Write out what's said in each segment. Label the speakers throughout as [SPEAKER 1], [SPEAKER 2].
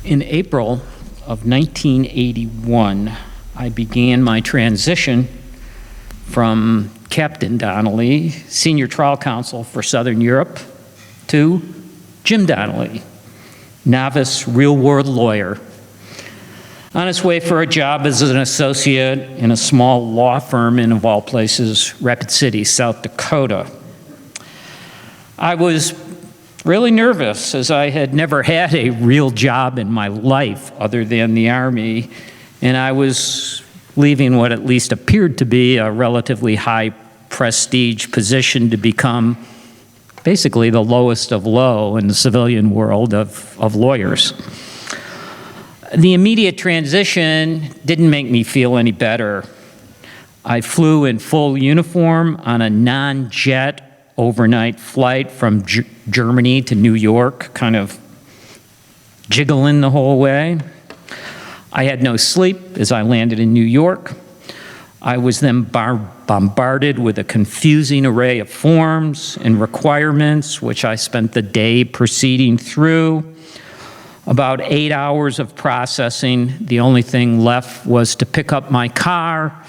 [SPEAKER 1] In April of 1981, I began my transition from Captain Donnelly, Senior Trial Counsel for Southern Europe, to Jim Donnelly, novice real-world lawyer, on his way for a job as an associate in a small law firm in, of all places, Rapid City, South Dakota. I was really nervous, as I had never had a real job in my life other than the Army, and I was leaving what at least appeared to be a relatively high prestige position to become basically the lowest of low in the civilian world of lawyers. The immediate transition didn't make me feel any better. I flew in full uniform on a non-jet overnight flight from Germany to New York, kind of jiggling the whole way. I had no sleep as I landed in New York. I was then bombarded with a confusing array of forms and requirements, which I spent the day proceeding through. About 8 hours of processing. The only thing left was to pick up my car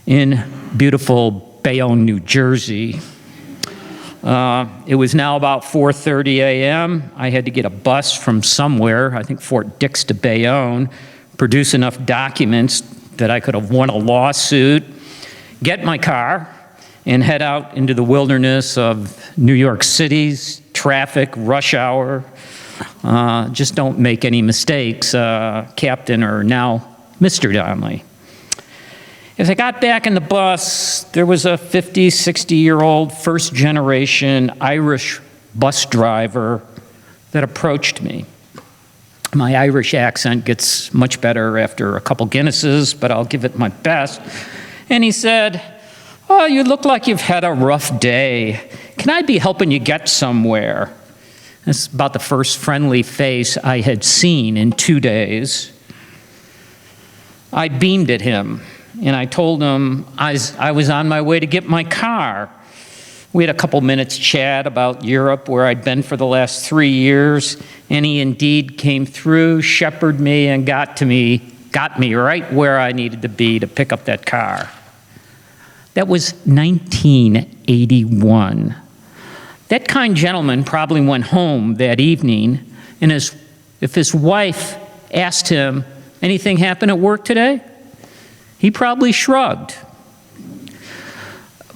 [SPEAKER 1] in beautiful Bayonne, New Jersey. It was now about 4:30 a.m. I had to get a bus from somewhere, I think Fort Dix to Bayonne, produce enough documents that I could have won a lawsuit, get my car, and head out into the wilderness of New York City's traffic, rush hour. Just don't make any mistakes, Captain or now Mr. Donnelly. As I got back in the bus, there was a 50, 60-year-old first-generation Irish bus driver that approached me. My Irish accent gets much better after a couple Guinnesses, but I'll give it my best. And he said, "Oh, you look like you've had a rough day. Can I be helping you get somewhere?" That's about the first friendly face I had seen in 2 days. I beamed at him, and I told him I was on my way to get my car. We had a couple minutes chat about Europe, where I'd been for the last 3 years, and he indeed came through, shepherded me, and got me right where I needed to be to pick up that car. That was 1981. That kind gentleman probably went home that evening, and if his wife asked him, "Anything happen at work today?" he probably shrugged.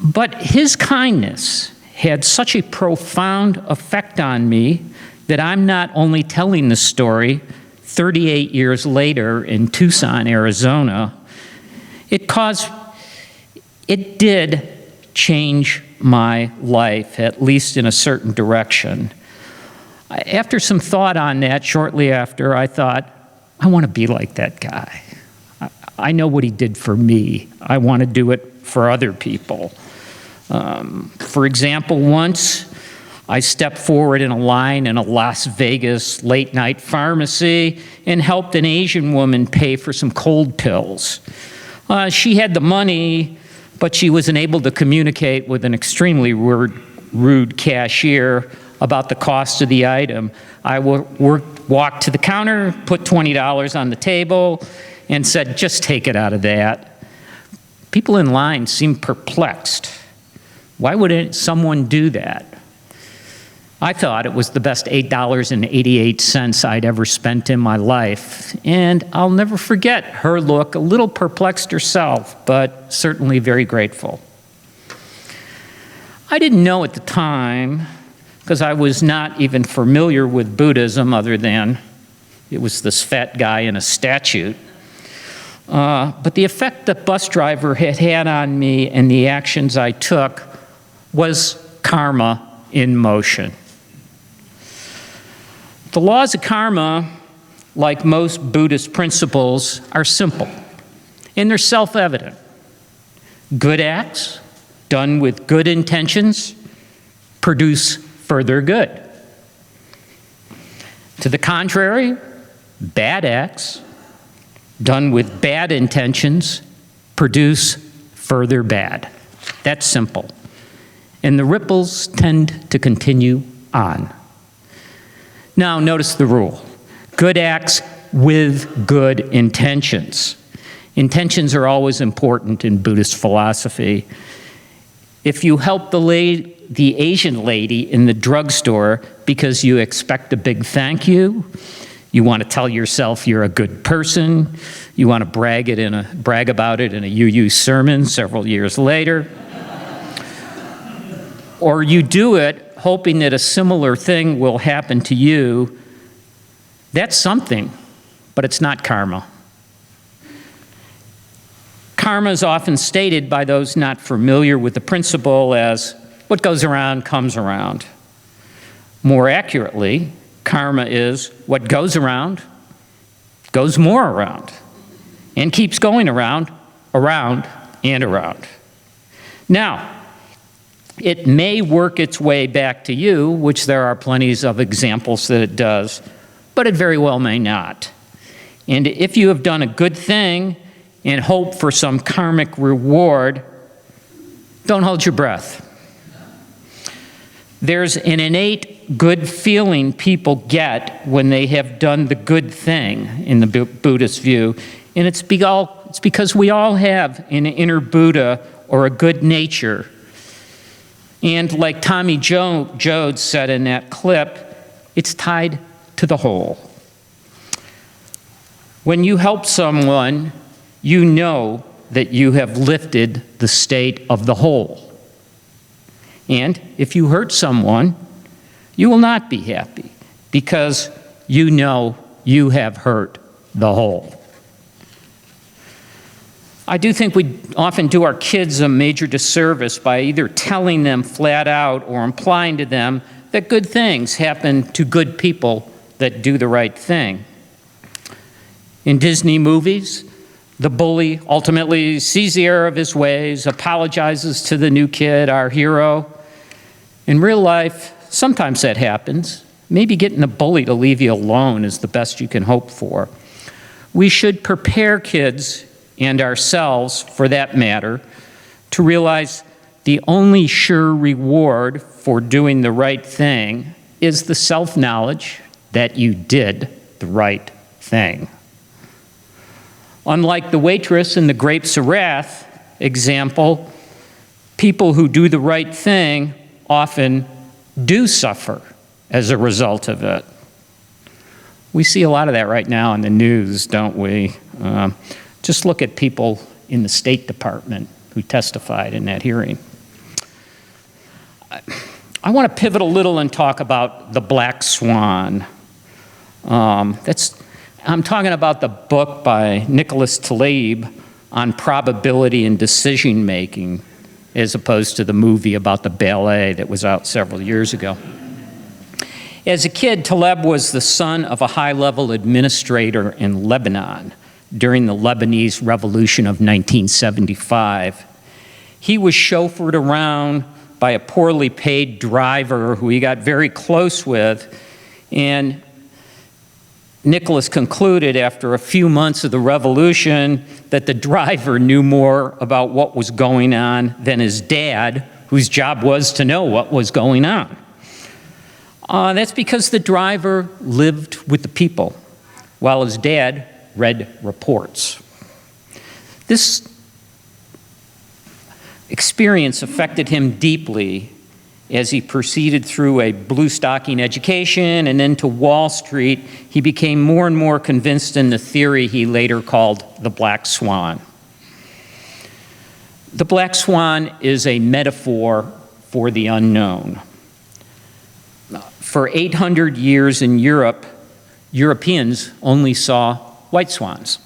[SPEAKER 1] But his kindness had such a profound effect on me that I'm not only telling the story 38 years later in Tucson, Arizona. It did change my life, at least in a certain direction. After some thought on that, shortly after, I thought, I want to be like that guy. I know what he did for me. I want to do it for other people. For example, once I stepped forward in a line in a Las Vegas late-night pharmacy and helped an Asian woman pay for some cold pills. She had the money, but she was unable to communicate with an extremely rude cashier about the cost of the item. I walked to the counter, put $20 on the table, and said, "Just take it out of that." People in line seemed perplexed. Why would someone do that? I thought it was the best $8.88 I'd ever spent in my life, and I'll never forget her look, a little perplexed herself, but certainly very grateful. I didn't know at the time, because I was not even familiar with Buddhism other than it was this fat guy in a statue. But the effect the bus driver had on me and the actions I took was karma in motion. The laws of karma, like most Buddhist principles, are simple, and they're self-evident. Good acts, done with good intentions, produce further good. To the contrary, bad acts, done with bad intentions, produce further bad. That's simple. And the ripples tend to continue on. Now, notice the rule. good acts with good intentions. Intentions are always important in Buddhist philosophy. If you help the Asian lady in the drugstore because you expect a big thank you, you want to tell yourself you're a good person, you want to brag about it in a UU sermon several years later, or you do it hoping that a similar thing will happen to you, that's something, but it's not karma. Karma is often stated by those not familiar with the principle as what goes around comes around. More accurately, karma is what goes around, goes more around, and keeps going around, and around. Now, it may work its way back to you, which there are plenty of examples that it does, but it very well may not. And if you have done a good thing and hope for some karmic reward, don't hold your breath. There's an innate good feeling people get when they have done the good thing in the Buddhist view, and it's because we all have an inner Buddha or a good nature. And like Tommy Joad said in that clip, it's tied to the whole. When you help someone, you know that you have lifted the state of the whole. And if you hurt someone, you will not be happy because you know you have hurt the whole. I do think we often do our kids a major disservice by either telling them flat out or implying to them that good things happen to good people that do the right thing. In Disney movies, the bully ultimately sees the error of his ways, apologizes to the new kid, our hero. In real life, sometimes that happens. Maybe getting the bully to leave you alone is the best you can hope for. We should prepare kids and ourselves, for that matter, to realize the only sure reward for doing the right thing is the self-knowledge that you did the right thing. Unlike the waitress in the Grapes of Wrath example, people who do the right thing often do suffer as a result of it. We see a lot of that right now in the news, don't we? Just look at people in the State Department who testified in that hearing. I want to pivot a little and talk about the Black Swan. I'm talking about the book by Nicholas Taleb on probability and decision making, as opposed to the movie about the ballet that was out several years ago. As a kid, Taleb was the son of a high-level administrator in Lebanon during the Lebanese Revolution of 1975. He was chauffeured around by a poorly paid driver who he got very close with, and Nicholas concluded after a few months of the revolution that the driver knew more about what was going on than his dad, whose job was to know what was going on. That's because the driver lived with the people, while his dad read reports. This experience affected him deeply as he proceeded through a blue stocking education and then to Wall Street. He became more and more convinced in the theory he later called the Black Swan. The Black Swan is a metaphor for the unknown. For 800 years in Europe, Europeans only saw white swans.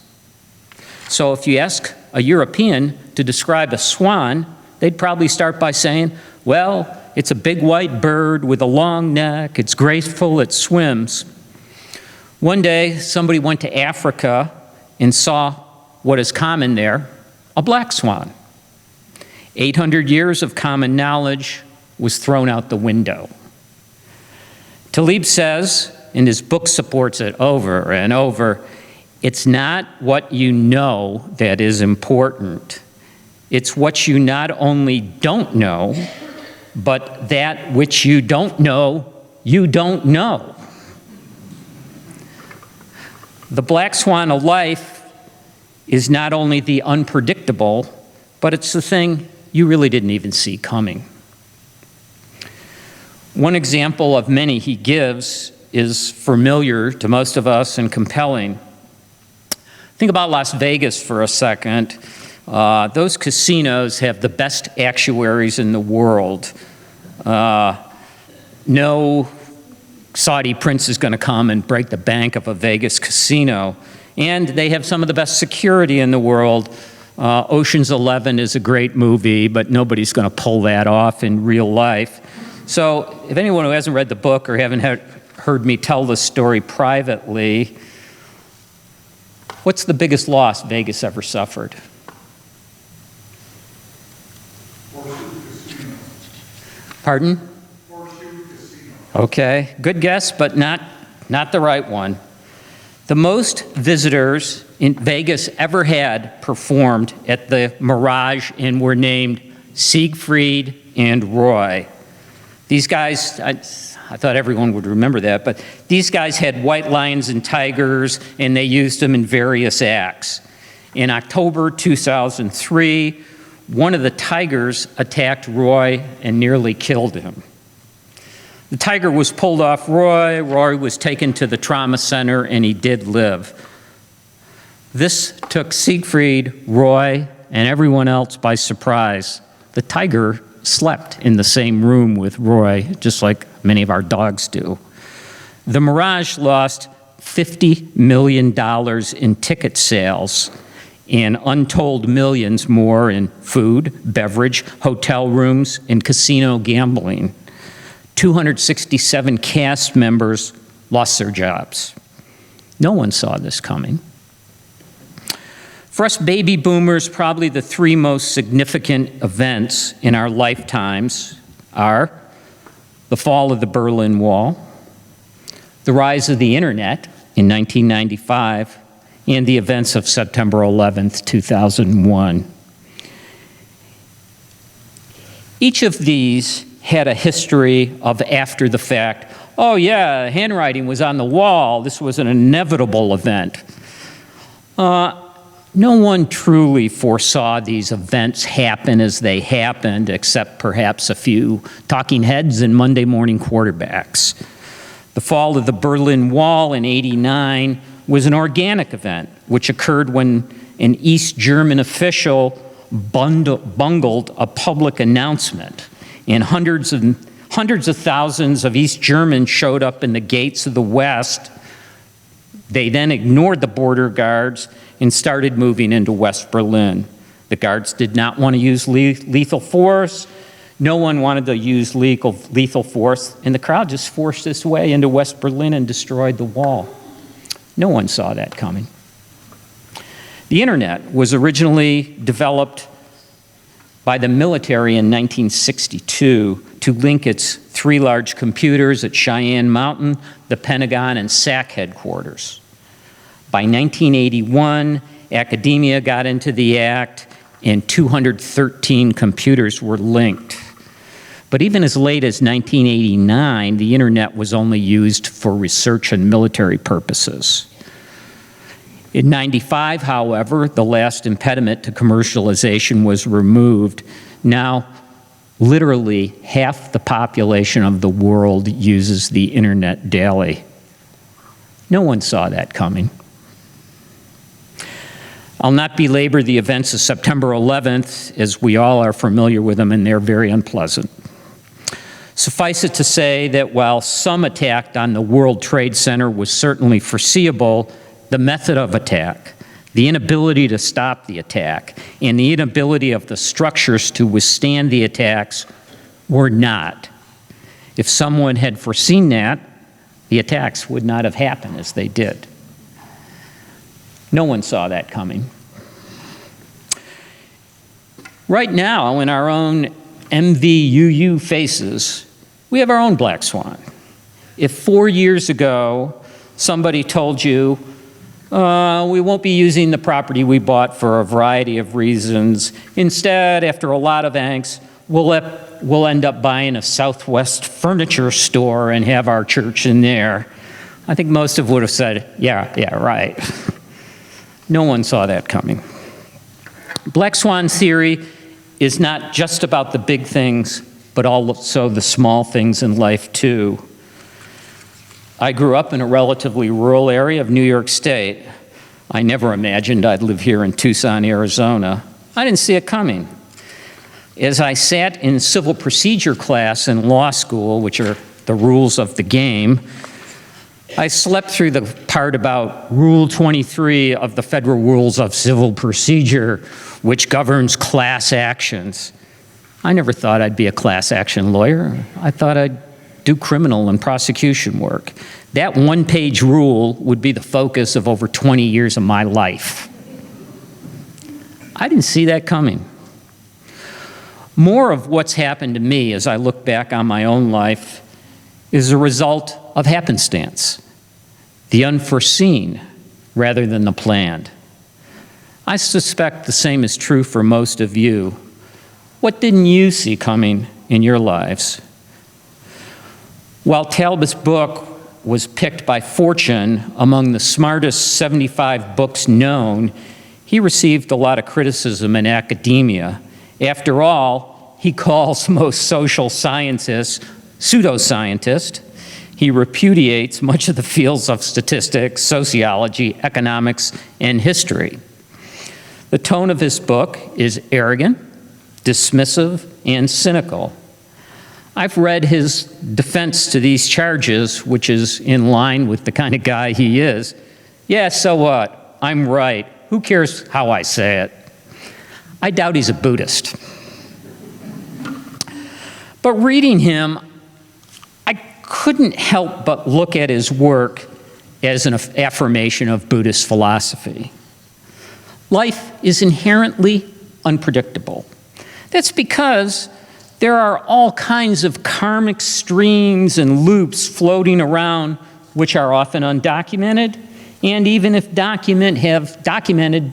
[SPEAKER 1] So if you ask a European to describe a swan, they'd probably start by saying, well, it's a big white bird with a long neck, it's graceful, it swims. One day, somebody went to Africa and saw what is common there, a black swan. 800 years of common knowledge was thrown out the window. Taleb says, and his book supports it over and over, it's not what you know that is important. It's what you not only don't know, but that which you don't know, you don't know. The black swan of life is not only the unpredictable, but it's the thing you really didn't even see coming. One example of many he gives is familiar to most of us and compelling. Think about Las Vegas for a second. Those casinos have the best actuaries in the world. No Saudi prince is going to come and break the bank of a Vegas casino. And they have some of the best security in the world. Ocean's 11 is a great movie, but nobody's going to pull that off in real life. So if anyone who hasn't read the book or haven't heard me tell the story privately, what's the biggest loss Vegas ever suffered? Pardon? Okay, good guess, but not the right one. The most visitors in Vegas ever had performed at the Mirage and were named Siegfried and Roy. These guys, I thought everyone would remember that, but these guys had white lions and tigers, and they used them in various acts. In October 2003, one of the tigers attacked Roy and nearly killed him. The tiger was pulled off Roy. Roy was taken to the trauma center, and he did live. This took Siegfried, Roy, and everyone else by surprise. The tiger slept in the same room with Roy, just like many of our dogs do. The Mirage lost $50 million in ticket sales and untold millions more in food, beverage, hotel rooms, and casino gambling. 267 cast members lost their jobs. No one saw this coming. For us baby boomers, probably the three most significant events in our lifetimes are the fall of the Berlin Wall, the rise of the internet in 1995, and the events of September 11th, 2001. Each of these had a history of after the fact, oh yeah, handwriting was on the wall, this was an inevitable event. No one truly foresaw these events happen as they happened, except perhaps a few talking heads and Monday morning quarterbacks. The fall of the Berlin Wall in '89 was an organic event, which occurred when an East German official bungled a public announcement, and hundreds of thousands of East Germans showed up in the gates of the West. They then ignored the border guards and started moving into West Berlin. The guards did not want to use lethal force. No one wanted to use lethal force, and the crowd just forced its way into West Berlin and destroyed the wall. No one saw that coming. The internet was originally developed by the military in 1962 to link its three large computers at Cheyenne Mountain, the Pentagon, and SAC headquarters. By 1981, academia got into the act, and 213 computers were linked. But even as late as 1989, the internet was only used for research and military purposes. In '95, however, the last impediment to commercialization was removed. Now, literally half the population of the world uses the internet daily. No one saw that coming. I'll not belabor the events of September 11th, as we all are familiar with them, and they're very unpleasant. Suffice it to say that while some attack on the World Trade Center was certainly foreseeable, the method of attack, the inability to stop the attack, and the inability of the structures to withstand the attacks were not. If someone had foreseen that, the attacks would not have happened as they did. No one saw that coming. Right now, in our own MVUU faces, we have our own Black Swan. If 4 years ago somebody told you, we won't be using the property we bought for a variety of reasons. Instead, after a lot of angst, we'll end up buying a Southwest furniture store and have our church in there. I think most of would have said, yeah, right. No one saw that coming. Black Swan theory is not just about the big things, but also the small things in life too. I grew up in a relatively rural area of New York State. I never imagined I'd live here in Tucson, Arizona. I didn't see it coming. As I sat in civil procedure class in law school, which are the rules of the game, I slept through the part about Rule 23 of the Federal Rules of Civil Procedure, which governs class actions. I never thought I'd be a class action lawyer. I thought I'd do criminal and prosecution work. That one-page rule would be the focus of over 20 years of my life. I didn't see that coming. More of what's happened to me as I look back on my own life is a result of happenstance, the unforeseen rather than the planned. I suspect the same is true for most of you. What didn't you see coming in your lives? While Talbot's book was picked by Fortune among the smartest 75 books known, he received a lot of criticism in academia. After all, he calls most social scientists pseudoscientists. He repudiates much of the fields of statistics, sociology, economics, and history. The tone of his book is arrogant, dismissive, and cynical. I've read his defense to these charges, which is in line with the kind of guy he is. Yeah, so what? I'm right. Who cares how I say it? I doubt he's a Buddhist. But reading him, I couldn't help but look at his work as an affirmation of Buddhist philosophy. Life is inherently unpredictable. That's because there are all kinds of karmic streams and loops floating around which are often undocumented, and even if documented,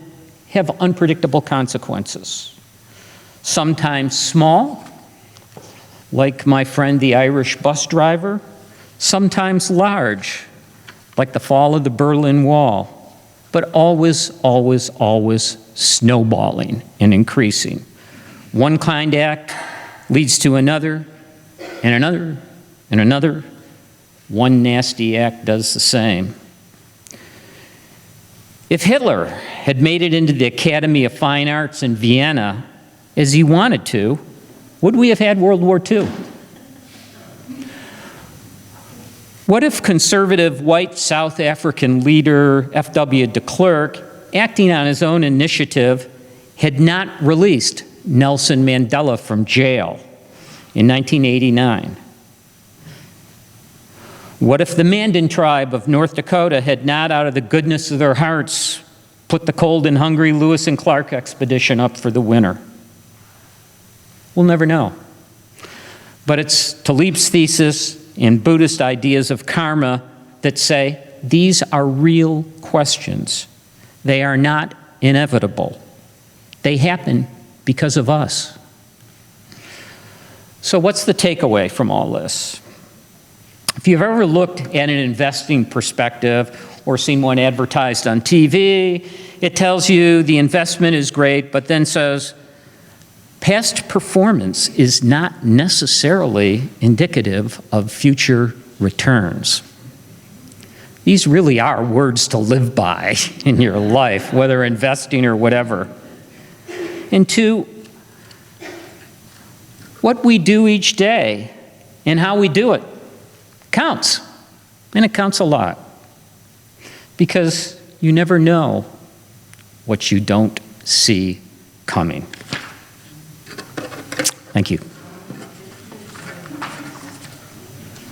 [SPEAKER 1] have unpredictable consequences. Sometimes small, like my friend the Irish bus driver, sometimes large, like the fall of the Berlin Wall, but always, always, always snowballing and increasing. One kind act leads to another, and another, and another. One nasty act does the same. If Hitler had made it into the Academy of Fine Arts in Vienna as he wanted to, would we have had World War II? What if conservative white South African leader F.W. de Klerk, acting on his own initiative, had not released Nelson Mandela from jail in 1989? What if the Mandan tribe of North Dakota had not, out of the goodness of their hearts, put the cold and hungry Lewis and Clark expedition up for the winter? We'll never know. But it's Talib's thesis and Buddhist ideas of karma that say these are real questions. They are not inevitable. They happen because of us. So what's the takeaway from all this? If you've ever looked at an investing perspective or seen one advertised on TV, it tells you the investment is great, but then says, past performance is not necessarily indicative of future returns. These really are words to live by in your life, whether investing or whatever. And two, what we do each day and how we do it counts, and it counts a lot, because you never know what you don't see coming. Thank you.